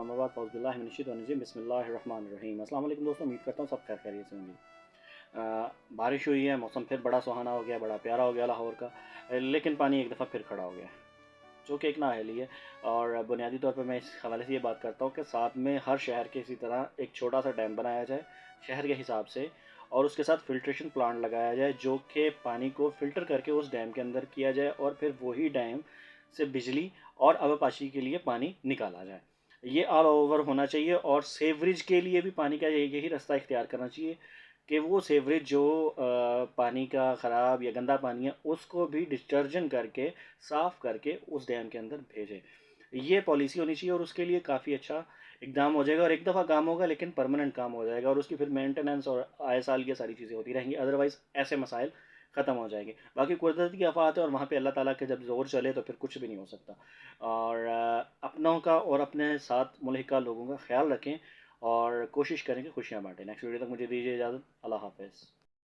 बाद फ़ौज़बिल्लाहिमिनश्शैतानिर्रजीम बिस्मिल्लाहिर्रहमानिर्रहीम। अस्सलाम वालेकुम दोस्तों, उम्मीद करता हूँ सब खैर खैरियत से होंगे। बारिश हुई है, मौसम फिर बड़ा सुहाना हो गया, बड़ा प्यारा हो गया लाहौर का, लेकिन पानी एक दफ़ा फिर खड़ा हो गया, जो कि एक नाअहली है। और बुनियादी तौर पर मैं इस हवाले से ये बात करता हूँ कि साथ में हर शहर के इसी तरह एक छोटा सा डैम बनाया जाए शहर के हिसाब से, और उसके साथ फ़िल्ट्रेशन प्लांट लगाया जाए जो कि पानी को फ़िल्टर करके उस डैम के अंदर किया जाए, और फिर वही डैम से बिजली और आबापाशी के लिए पानी निकाला जाए। ये ऑल ओवर होना चाहिए। और सेवरेज के लिए भी पानी का यही रास्ता इख्तियार करना चाहिए कि वो सेवरेज जो पानी का ख़राब या गंदा पानी है उसको भी डिटर्जेंट करके साफ़ करके उस डैम के अंदर भेजें। ये पॉलिसी होनी चाहिए और उसके लिए काफ़ी अच्छा इकदाम हो जाएगा, और एक दफ़ा काम होगा लेकिन परमानेंट काम हो जाएगा, और उसकी फिर मेंटेनेंस और आए साल ये सारी चीज़ें होती रहेंगी। अदरवाइज़ ऐसे मसाइल ख़त्म हो जाएंगे। बाकी कुदरत की आफ़ात है और वहाँ पे अल्लाह ताला के जब ज़ोर चले तो फिर कुछ भी नहीं हो सकता। और अपनों का और अपने साथ मुल्क का लोगों का ख्याल रखें और कोशिश करें कि खुशियाँ बांटें। नेक्स्ट वीडियो तक मुझे दीजिए इजाज़त। अल्लाह हाफ़िज़।